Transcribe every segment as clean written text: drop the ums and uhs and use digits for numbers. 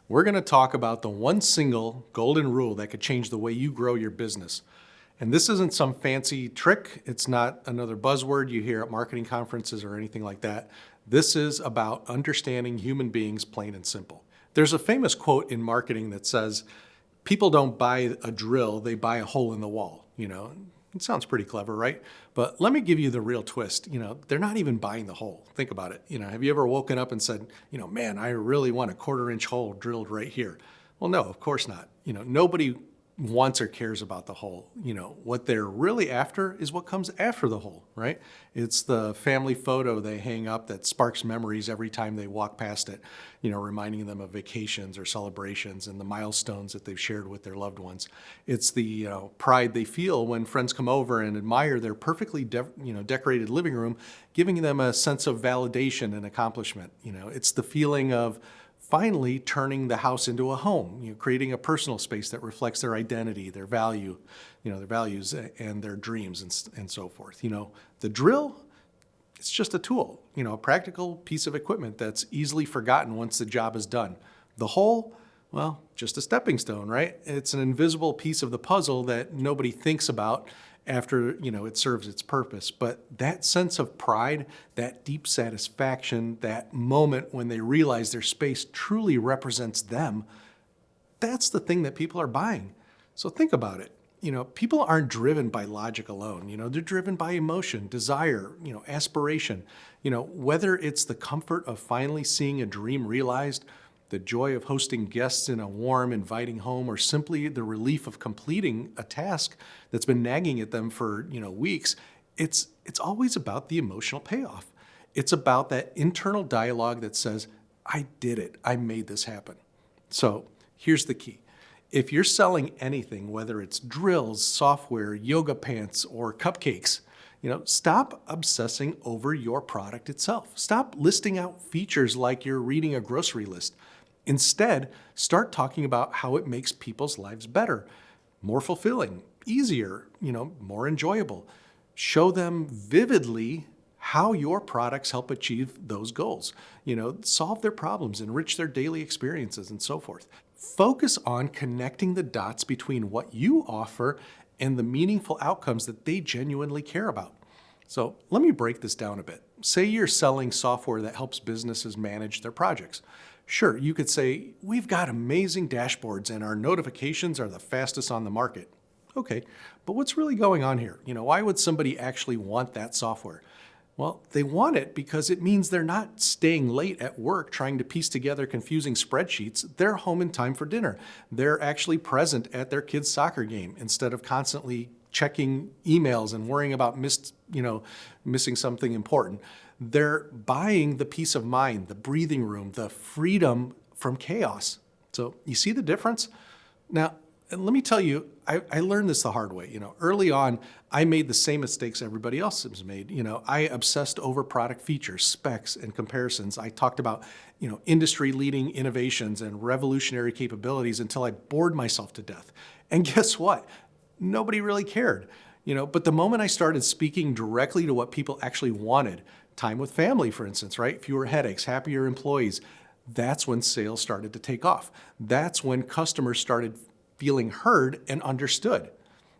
we're going to talk about the one single golden rule that could change the way you grow your business. And this isn't some fancy trick. It's not another buzzword you hear at marketing conferences or anything like that. This is about understanding human beings, plain and simple. There's a famous quote in marketing that says, people don't buy a drill, they buy a hole in the wall. It sounds pretty clever, right? But let me give you the real twist. They're not even buying the hole. Think about it. Have you ever woken up and said, man, I really want a 1/4-inch hole drilled right here? Well, no, of course not. Nobody wants or cares about the hole. What they're really after is what comes after the hole, right? It's the family photo they hang up that sparks memories every time they walk past it, reminding them of vacations or celebrations and the milestones that they've shared with their loved ones. It's the pride they feel when friends come over and admire their perfectly decorated living room, giving them a sense of validation and accomplishment. It's the feeling of finally turning the house into a home, creating a personal space that reflects their identity, their value, their values and their dreams and so forth. The drill, it's just a tool, a practical piece of equipment that's easily forgotten once the job is done. The hole, well, just a stepping stone, right? It's an invisible piece of the puzzle that nobody thinks about after it serves its purpose. But that sense of pride, that deep satisfaction, that moment when they realize their space truly represents them, that's the thing that people are buying. So think about it. People aren't driven by logic alone. They're driven by emotion, desire, aspiration. Whether it's the comfort of finally seeing a dream realized, the joy of hosting guests in a warm, inviting home, or simply the relief of completing a task that's been nagging at them for weeks, it's always about the emotional payoff. It's about that internal dialogue that says, I did it, I made this happen. So here's the key. If you're selling anything, whether it's drills, software, yoga pants, or cupcakes, stop obsessing over your product itself. Stop listing out features like you're reading a grocery list. Instead, start talking about how it makes people's lives better, more fulfilling, easier, more enjoyable. Show them vividly how your products help achieve those goals, solve their problems, enrich their daily experiences, and so forth. Focus on connecting the dots between what you offer and the meaningful outcomes that they genuinely care about. So let me break this down a bit. Say you're selling software that helps businesses manage their projects. Sure, you could say, we've got amazing dashboards and our notifications are the fastest on the market. Okay, but what's really going on here? Why would somebody actually want that software? Well, they want it because it means they're not staying late at work trying to piece together confusing spreadsheets. They're home in time for dinner. They're actually present at their kid's soccer game instead of constantly checking emails and worrying about missing something important. They're buying the peace of mind, the breathing room, the freedom from chaos. So you see the difference? Now, let me tell you, I learned this the hard way. Early on, I made the same mistakes everybody else has made. I obsessed over product features, specs, and comparisons. I talked about, industry-leading innovations and revolutionary capabilities until I bored myself to death. And guess what? Nobody really cared. But the moment I started speaking directly to what people actually wanted, time with family, for instance, right? Fewer headaches, happier employees, that's when sales started to take off. That's when customers started feeling heard and understood.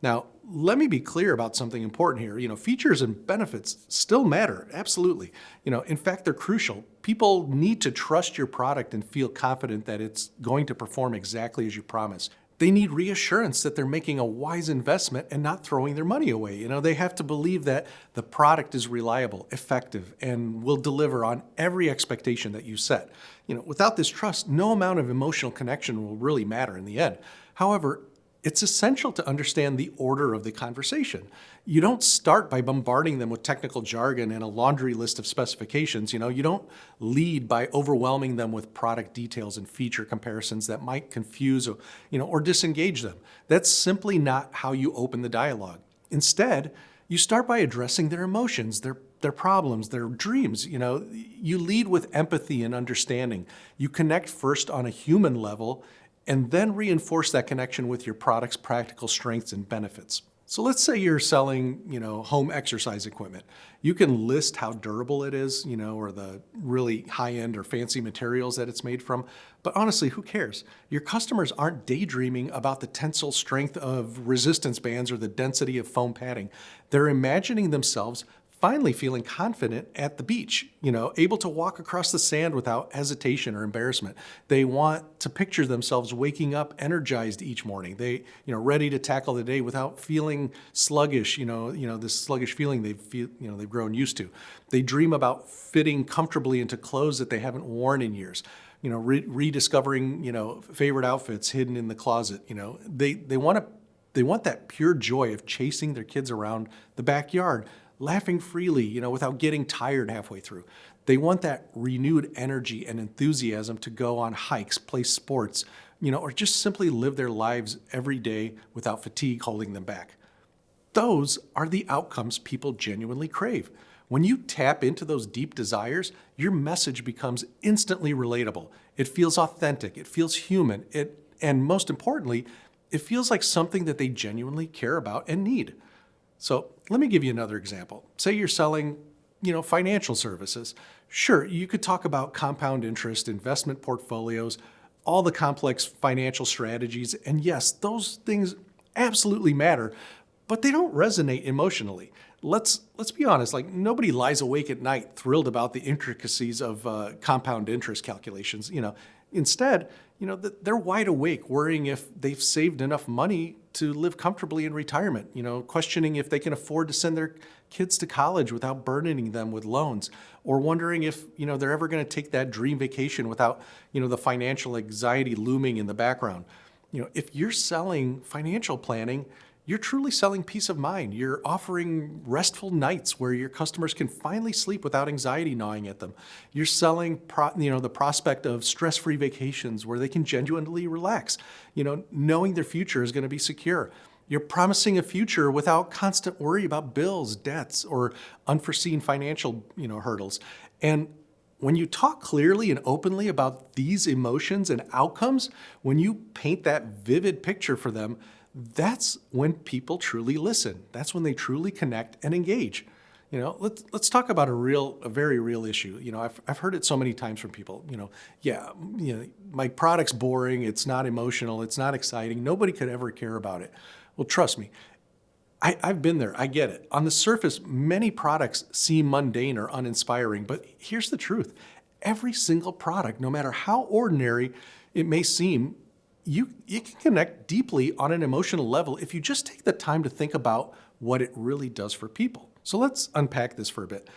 Now, let me be clear about something important here. Features and benefits still matter, absolutely. In fact, they're crucial. People need to trust your product and feel confident that it's going to perform exactly as you promise. They need reassurance that they're making a wise investment and not throwing their money away. They have to believe that the product is reliable, effective, and will deliver on every expectation that you set. Without this trust, no amount of emotional connection will really matter in the end. However, it's essential to understand the order of the conversation. You don't start by bombarding them with technical jargon and a laundry list of specifications. You don't lead by overwhelming them with product details and feature comparisons that might confuse or disengage them. That's simply not how you open the dialogue. Instead, you start by addressing their emotions, their problems, their dreams. You lead with empathy and understanding. You connect first on a human level and then reinforce that connection with your product's practical strengths and benefits. So let's say you're selling, home exercise equipment. You can list how durable it is, or the really high-end or fancy materials that it's made from. But honestly, who cares? Your customers aren't daydreaming about the tensile strength of resistance bands or the density of foam padding. They're imagining themselves finally feeling confident at the beach, able to walk across the sand without hesitation or embarrassment. They want to picture themselves waking up energized each morning. They, ready to tackle the day without feeling sluggish, this sluggish feeling they've grown used to. They dream about fitting comfortably into clothes that they haven't worn in years. Rediscovering, favorite outfits hidden in the closet. They want that pure joy of chasing their kids around the backyard, laughing freely, without getting tired halfway through. They want that renewed energy and enthusiasm to go on hikes, play sports, or just simply live their lives every day without fatigue holding them back. Those are the outcomes people genuinely crave. When you tap into those deep desires, your message becomes instantly relatable. It feels authentic, it feels human, and most importantly, it feels like something that they genuinely care about and need. So let me give you another example. Say you're selling, financial services. Sure, you could talk about compound interest, investment portfolios, all the complex financial strategies, and yes, those things absolutely matter, but they don't resonate emotionally. Let's be honest, like nobody lies awake at night thrilled about the intricacies of compound interest calculations. Instead, they're wide awake worrying if they've saved enough money to live comfortably in retirement, questioning if they can afford to send their kids to college without burdening them with loans, or wondering if, they're ever going to take that dream vacation without, the financial anxiety looming in the background. If you're selling financial planning, you're truly selling peace of mind. You're offering restful nights where your customers can finally sleep without anxiety gnawing at them. You're selling, the prospect of stress-free vacations where they can genuinely relax, knowing their future is going to be secure. You're promising a future without constant worry about bills, debts, or unforeseen financial, hurdles. And when you talk clearly and openly about these emotions and outcomes, when you paint that vivid picture for them, that's when people truly listen. That's when they truly connect and engage. Let's talk about a very real issue. I've heard it so many times from people. My product's boring. It's not emotional. It's not exciting. Nobody could ever care about it. Well, trust me, I've been there. I get it. On the surface, many products seem mundane or uninspiring, but here's the truth. Every single product, no matter how ordinary it may seem, you can connect deeply on an emotional level if you just take the time to think about what it really does for people. So let's unpack this for a bit.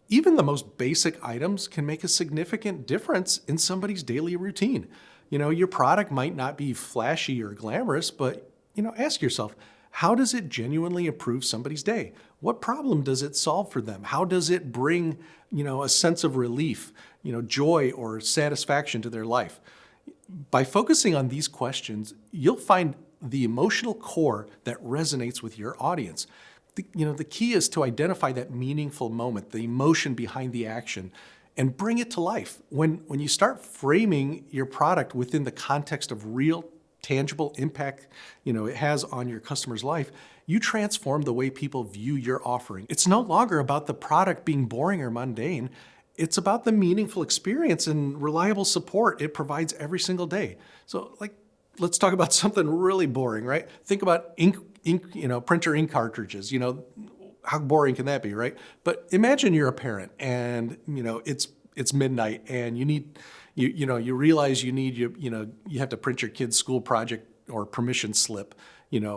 Even the most basic items can make a significant difference in somebody's daily routine. Your product might not be flashy or glamorous, but, ask yourself, how does it genuinely improve somebody's day? What problem does it solve for them? How does it bring, a sense of relief, joy or satisfaction to their life? By focusing on these questions, you'll find the emotional core that resonates with your audience. The key is to identify that meaningful moment, the emotion behind the action, and bring it to life. When you start framing your product within the context of real, tangible impact, it has on your customer's life, you transform the way people view your offering. It's no longer about the product being boring or mundane. It's about the meaningful experience and reliable support it provides every single day. So let's talk about something really boring, right? Think about ink, printer ink cartridges. How boring can that be, right? But imagine you're a parent and, it's midnight and you realize you have to print your kid's school project or permission slip,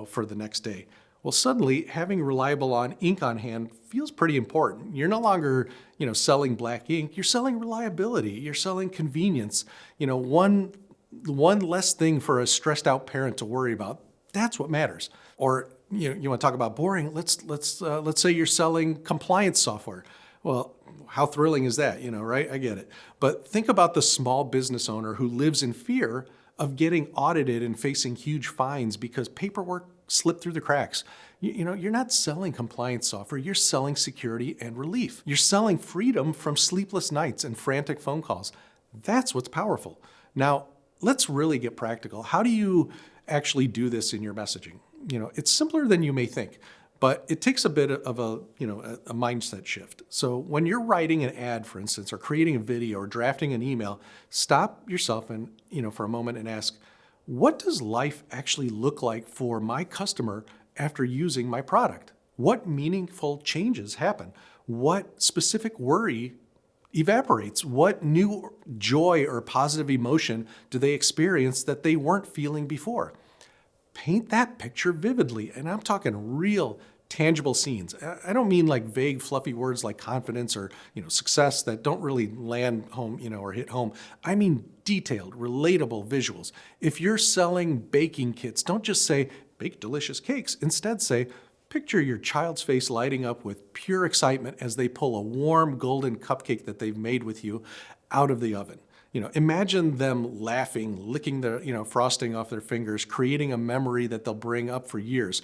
for the next day. Well, suddenly having reliable ink on hand feels pretty important. You're no longer, selling black ink. You're selling reliability. You're selling convenience. One less thing for a stressed out parent to worry about. That's what matters. Or you want to talk about boring? Let's say you're selling compliance software. Well, how thrilling is that? Right? I get it. But think about the small business owner who lives in fear of getting audited and facing huge fines because paperwork slipped through the cracks. You're not selling compliance software, you're selling security and relief. You're selling freedom from sleepless nights and frantic phone calls. That's what's powerful. Now, let's really get practical. How do you actually do this in your messaging. It's simpler than you may think, but it takes a bit of a mindset shift. So when you're writing an ad, for instance, or creating a video or drafting an email, stop yourself and, for a moment and ask, what does life actually look like for my customer after using my product? What meaningful changes happen? What specific worry evaporates? What new joy or positive emotion do they experience that they weren't feeling before? Paint that picture vividly. And I'm talking real, tangible scenes. I don't mean like vague, fluffy words like confidence or success that don't really land home, or hit home. I mean detailed, relatable visuals. If you're selling baking kits, don't just say, bake delicious cakes. Instead say, picture your child's face lighting up with pure excitement as they pull a warm golden cupcake that they've made with you out of the oven. Imagine them laughing, licking the frosting off their fingers, creating a memory that they'll bring up for years.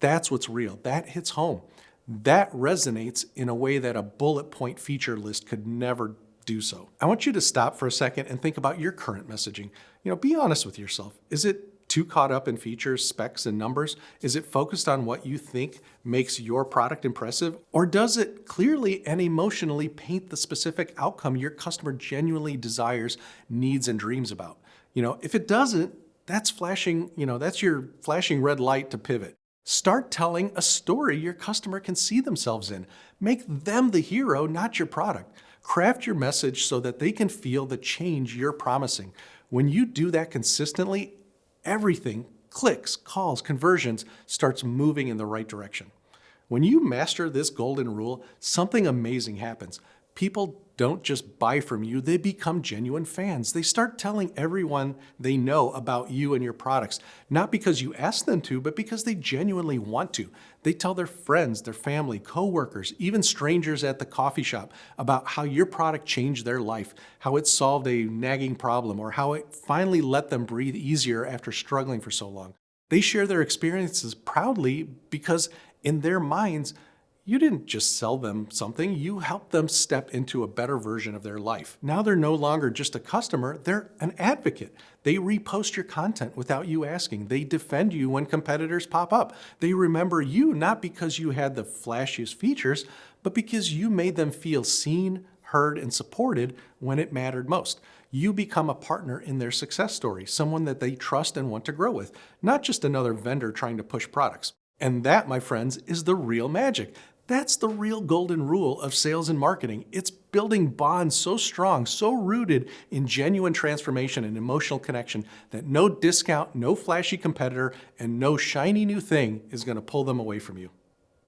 That's what's real. That hits home. That resonates in a way that a bullet point feature list could never do so. I want you to stop for a second and think about your current messaging. Be honest with yourself. Is it too caught up in features, specs, and numbers? Is it focused on what you think makes your product impressive? Or does it clearly and emotionally paint the specific outcome your customer genuinely desires, needs, and dreams about? If it doesn't, that's that's your flashing red light to pivot. Start telling a story your customer can see themselves in. Make them the hero, not your product. Craft your message so that they can feel the change you're promising. When you do that consistently, everything, clicks, calls, conversions, starts moving in the right direction. When you master this golden rule, something amazing happens. People don't just buy from you, they become genuine fans. They start telling everyone they know about you and your products, not because you ask them to, but because they genuinely want to. They tell their friends, their family, coworkers, even strangers at the coffee shop about how your product changed their life, how it solved a nagging problem, or how it finally let them breathe easier after struggling for so long. They share their experiences proudly because in their minds, you didn't just sell them something, you helped them step into a better version of their life. Now they're no longer just a customer, they're an advocate. They repost your content without you asking. They defend you when competitors pop up. They remember you not because you had the flashiest features, but because you made them feel seen, heard, and supported when it mattered most. You become a partner in their success story, someone that they trust and want to grow with, not just another vendor trying to push products. And that, my friends, is the real magic. That's the real golden rule of sales and marketing. It's building bonds so strong, so rooted in genuine transformation and emotional connection that no discount, no flashy competitor, and no shiny new thing is going to pull them away from you.